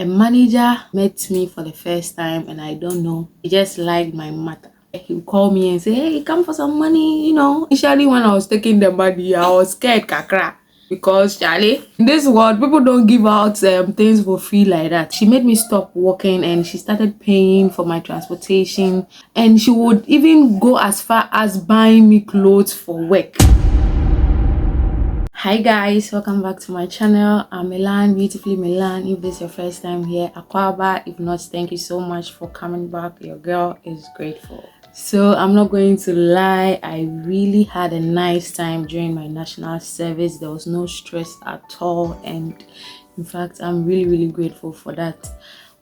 A manager met me for the first time and I don't know, he just liked my matter. He would call me and say, hey, come for some money, Initially when I was taking the money, I was scared kakra. Because Charlie, in this world, people don't give out things for free like that. She made me stop working and she started paying for my transportation. And she would even go as far as buying me clothes for work. Hi guys, welcome back to my channel. I'm Milan, beautifully Milan. If this is your first time here, Akwaba. If not, thank you so much for coming back. Your girl is grateful. So I'm not going to lie, I really had a nice time during my national service. There was no stress at all, and in fact I'm really grateful for that.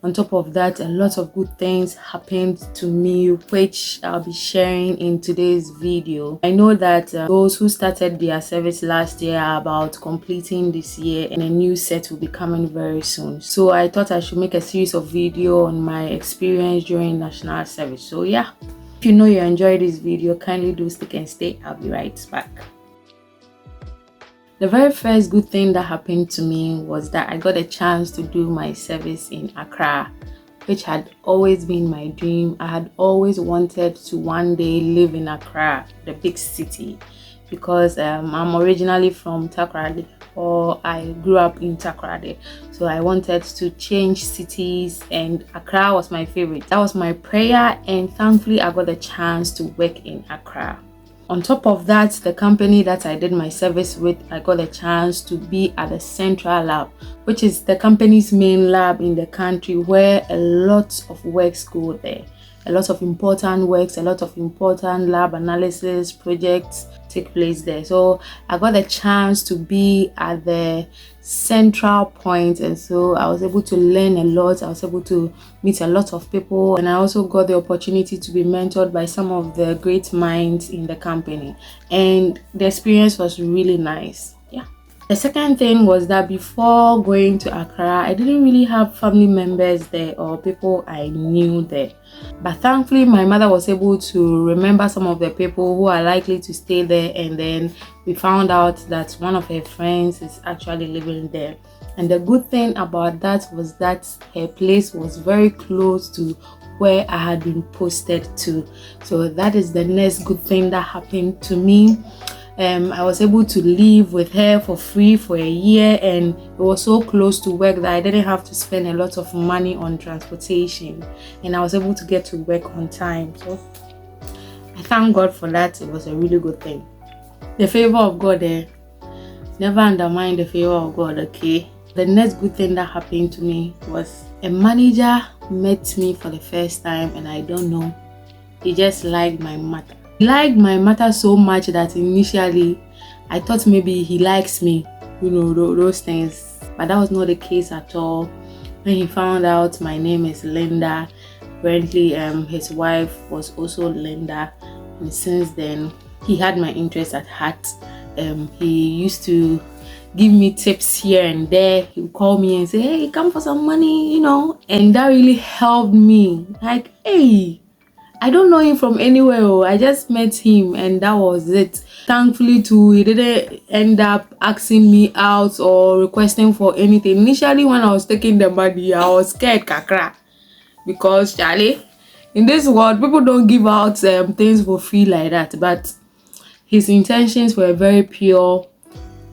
On top of that, a lot of good things happened to me, which I'll be sharing in today's video. I know that those who started their service last year are about completing this year, and a new set will be coming very soon. So I thought I should make a series of video on my experience during national service. So yeah, if you know you enjoyed this video, kindly do stick and stay. I'll be right back. The very first good thing that happened to me was that I got a chance to do my service in Accra, which had always been my dream. I had always wanted to one day live in Accra, the big city, because I'm originally from Takoradi, or I grew up in Takoradi. So I wanted to change cities, and Accra was my favorite. That was my prayer, and thankfully I got a chance to work in Accra. On top of that, the company that I did my service with, I got a chance to be at the Central Lab, which is the company's main lab in the country, where a lot of works go there. A lot of important works, a lot of important lab analysis projects take place there. So I got a chance to be at the central point, and so I was able to learn a lot. I was able to meet a lot of people, and I also got the opportunity to be mentored by some of the great minds in the company, and the experience was really nice. Yeah. The second thing was that before going to Accra, I didn't really have family members there or people I knew there. But thankfully, my mother was able to remember some of the people who are likely to stay there, and then we found out that one of her friends is actually living there. And the good thing about that was that her place was very close to where I had been posted to. So that is the next good thing that happened to me. I was able to live with her for free for a year, and it was so close to work that I didn't have to spend a lot of money on transportation, and I was able to get to work on time. So I thank God for that. It was a really good thing. The favor of God there, never undermine the favor of God, okay? The next good thing that happened to me was a manager met me for the first time, and I don't know, he just liked my matter. He liked my matter so much that initially I thought maybe he likes me, those things. But that was not the case at all. When he found out my name is Linda, apparently his wife was also Linda, and since then he had my interest at heart. He used to give me tips here and there. He would call me and say, hey, come for some money, and that really helped me. Like, hey, I don't know him from anywhere. I just met him and that was it. Thankfully too, he didn't end up asking me out or requesting for anything. Initially when I was taking the money, I was scared kakra. Because Charlie, in this world, people don't give out things for free like that. But his intentions were very pure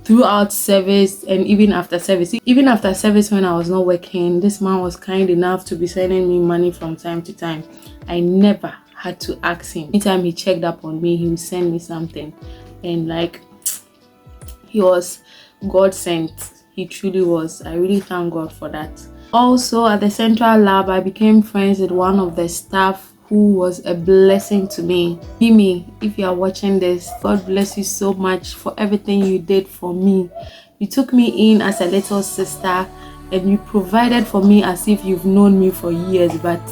throughout service and even after service. Even after service, when I was not working, this man was kind enough to be sending me money from time to time. I never had to ask him. Anytime he checked up on me, he would send me something, and like, he was God sent. He truly was. I really thank God for that. Also at the Central Lab, I became friends with one of the staff who was a blessing to me. Mimi, if you are watching this, God bless you so much for everything you did for me. You took me in as a little sister, and you provided for me as if you've known me for years. But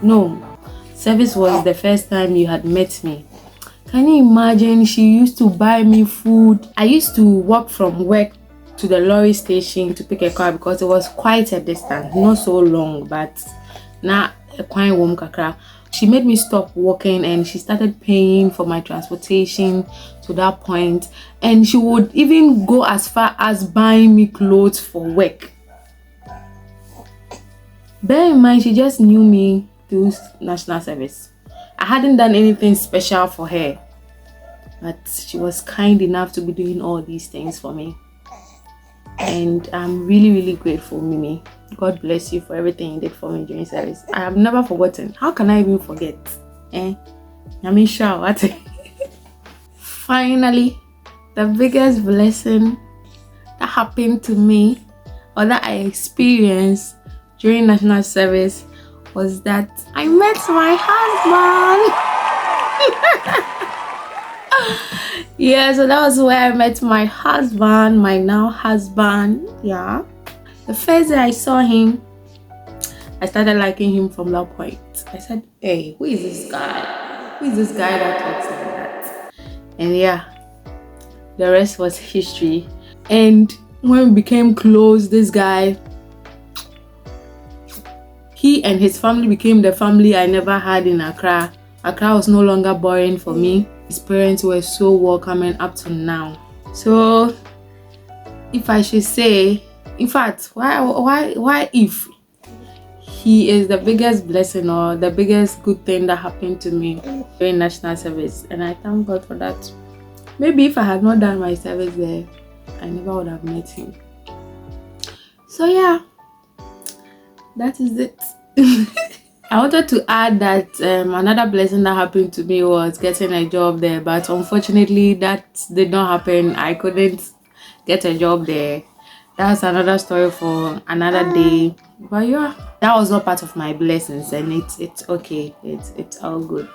no, service was the first time you had met me. Can you imagine? She used to buy me food. I used to walk from work to the lorry station to pick a car because it was quite a distance, not so long, but now a quite warm kakra. She made me stop working, and she started paying for my transportation to that point, and she would even go as far as buying me clothes for work. Bear in mind, she just knew me through national service. I hadn't done anything special for her, but she was kind enough to be doing all these things for me. And I'm really, really grateful, Mimi. God bless you for everything you did for me during service. I have never forgotten. How can I even forget? I mean, sure, what? Finally, the biggest blessing that happened to me, or that I experienced during national service, was that I met my husband. Yeah, so that was where I met my husband, my now husband. Yeah, the first day I saw him, I started liking him from that point. I said, hey, who is this guy? Who is this guy that talks like that? And yeah, the rest was history. And when we became close, this guy, he and his family became the family I never had in Accra. Accra was no longer boring for me. His parents were so welcoming up to now. So if I should say, in fact, why if he is the biggest blessing or the biggest good thing that happened to me during national service, and I thank God for that. Maybe if I had not done my service there, I never would have met him. So yeah, that is it. I wanted to add that another blessing that happened to me was getting a job there, but unfortunately that did not happen. I couldn't get a job there. That's another story for another day. But yeah, that was not part of my blessings, and it's okay. It's all good.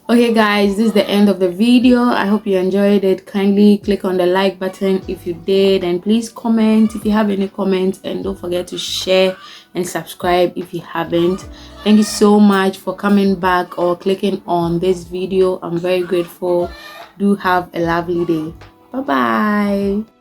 Okay guys, this is the end of the video. I hope you enjoyed it. Kindly click on the like button if you did, and please comment if you have any comments, and don't forget to share and subscribe if you haven't. Thank you so much for coming back or clicking on this video. I'm very grateful. Do have a lovely day. Bye bye.